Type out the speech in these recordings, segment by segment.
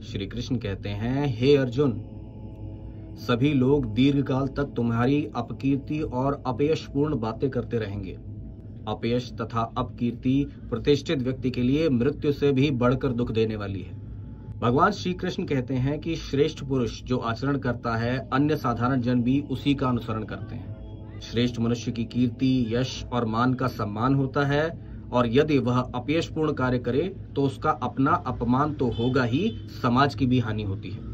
श्री कृष्ण कहते हैं, हे अर्जुन, सभी लोग दीर्घकाल तक तुम्हारी अपकीर्ति और अपयशपूर्ण बातें करते रहेंगे। अपयश तथा अपकीर्ति प्रतिष्ठित व्यक्ति के लिए मृत्यु से भी बढ़कर दुख देने वाली है। भगवान श्री कृष्ण कहते हैं कि श्रेष्ठ पुरुष जो आचरण करता है, अन्य साधारण जन भी उसी का अनुसरण करते हैं। श्रेष्ठ मनुष्य की कीर्ति, यश और मान का सम्मान होता है, और यदि वह अपयशपूर्ण कार्य करे तो उसका अपना अपमान तो होगा ही, समाज की भी हानि होती है।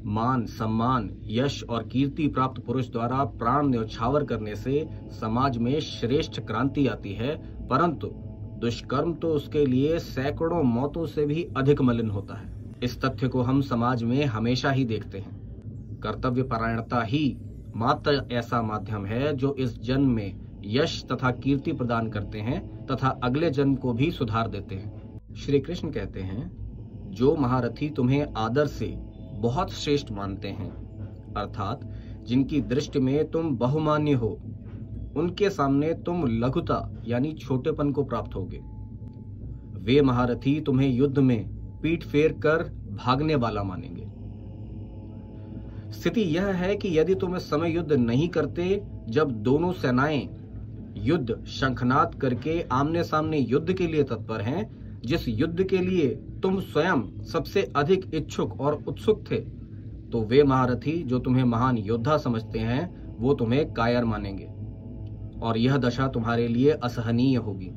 मान, सम्मान, यश और कीर्ति प्राप्त पुरुष द्वारा प्राण न्यौछावर करने से समाज में श्रेष्ठ क्रांति आती है, परंतु दुष्कर्म तो उसके लिए सैकड़ों मौतों से भी अधिक मलिन होता है। इस तथ्य को हम समाज में हमेशा ही देखते हैं। कर्तव्य परायणता ही मात्र ऐसा माध्यम है जो इस जन्म में यश तथा कीर्ति प्रदान करते हैं तथा अगले जन्म को भी सुधार देते हैं। श्री कृष्ण कहते हैं, जो महारथी तुम्हें आदर से बहुत श्रेष्ठ मानते हैं, अर्थात जिनकी दृष्टि में तुम बहुमान्य हो, उनके सामने तुम लघुता यानी छोटेपन को प्राप्त होगे। वे महारथी तुम्हें युद्ध में पीठ फेर कर भागने वाला मानेंगे। स्थिति यह है कि यदि तुम इस समय युद्ध नहीं करते, जब दोनों सेनाएं युद्ध शंखनाद करके आमने सामने युद्ध के लिए तत्पर हैं, जिस युद्ध के लिए तुम स्वयं सबसे अधिक इच्छुक और उत्सुक थे, तो वे महारथी जो तुम्हें महान योद्धा समझते हैं, वो तुम्हें कायर मानेंगे, और यह दशा तुम्हारे लिए असहनीय होगी।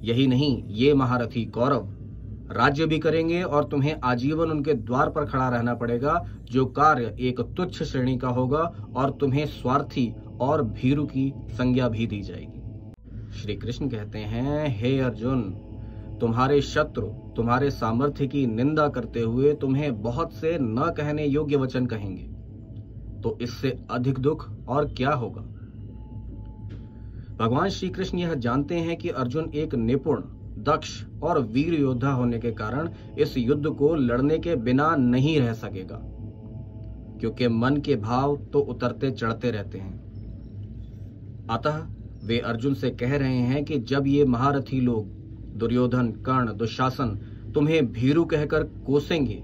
यही नहीं, ये महारथी कौरव राज्य भी करेंगे और तुम्हें आजीवन उनके द्वार पर खड़ा रहना पड़ेगा, जो कार्य एक तुच्छ श्रेणी का होगा, और तुम्हें स्वार्थी और भीरू की संज्ञा भी दी जाएगी। श्री कृष्ण कहते हैं, हे अर्जुन, तुम्हारे शत्रु तुम्हारे सामर्थ्य की निंदा करते हुए तुम्हें बहुत से न कहने योग्य वचन कहेंगे, तो इससे अधिक दुख और क्या होगा। भगवान श्री कृष्ण यह जानते हैं कि अर्जुन एक निपुण, दक्ष और वीर योद्धा होने के कारण इस युद्ध को लड़ने के बिना नहीं रह सकेगा, क्योंकि मन के भाव तो उतरते चढ़ते रहते हैं। अतः वे अर्जुन से कह रहे हैं कि जब ये महारथी लोग दुर्योधन, कर्ण, दुशासन तुम्हें भीरू कहकर कोसेंगे,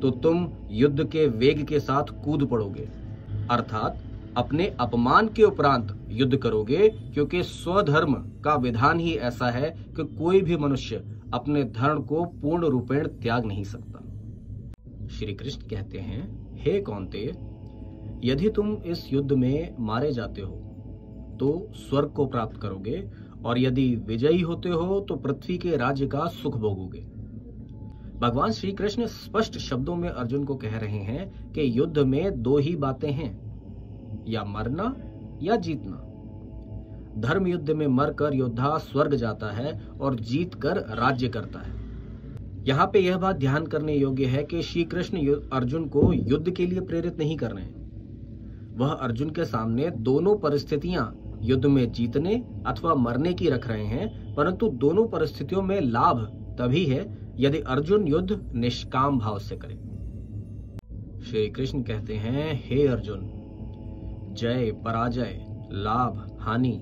तो तुम युद्ध के वेग के साथ कूद पड़ोगे, अर्थात अपने अपमान के उपरांत युद्ध करोगे, क्योंकि स्वधर्म का विधान ही ऐसा है कि कोई भी मनुष्य अपने धर्म को पूर्ण रूपेण त्याग नहीं सकता। श्री कृष्ण कहते हैं, हे कौन्तेय, यदि तुम इस युद्ध में मारे जाते हो तो स्वर्ग को प्राप्त करोगे, और यदि विजयी होते हो तो पृथ्वी के राज्य का सुख भोगोगे। भगवान श्री कृष्ण स्पष्ट शब्दों में अर्जुन को कह रहे हैं कि युद्ध में दो ही बातें हैं, या मरना या जीतना। धर्म युद्ध में मरकर योद्धा स्वर्ग जाता है और जीत कर राज्य करता है। यहाँ पे यह बात ध्यान करने योग्य है कि श्री कृष्ण अर्जुन को युद्ध के लिए प्रेरित नहीं कर रहे हैं। वह अर्जुन के सामने दोनों परिस्थितियां युद्ध में जीतने अथवा मरने की रख रहे हैं, परंतु दोनों परिस्थितियों में लाभ तभी है यदि अर्जुन युद्ध निष्काम भाव से करे। श्री कृष्ण कहते हैं, हे अर्जुन, जय, पराजय, लाभ, हानि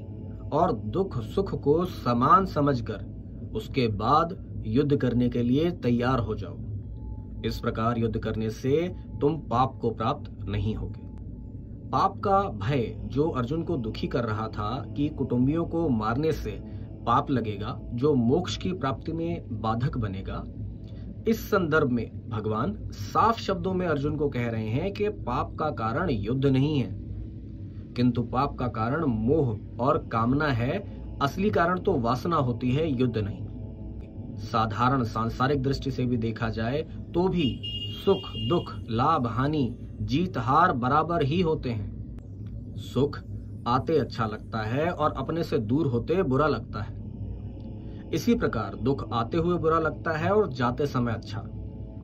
और दुख सुख को समान समझकर उसके बाद युद्ध करने के लिए तैयार हो जाओ। इस प्रकार युद्ध करने से तुम पाप को प्राप्त नहीं होगे। पाप का भय जो अर्जुन को दुखी कर रहा था कि कुटुंबियों को मारने से पाप लगेगा जो मोक्ष की प्राप्ति में बाधक बनेगा, इस संदर्भ में भगवान साफ शब्दों में अर्जुन को कह रहे हैं कि पाप का कारण युद्ध नहीं है, किंतु पाप का कारण मोह और कामना है। असली कारण तो वासना होती है, युद्ध नहीं। साधारण सांसारिक दृष्टि से भी देखा जाए तो भी सुख दुख, लाभ हानि, जीत हार बराबर ही होते हैं। सुख आते अच्छा लगता है और अपने से दूर होते बुरा लगता है। इसी प्रकार दुख आते हुए बुरा लगता है और जाते समय अच्छा।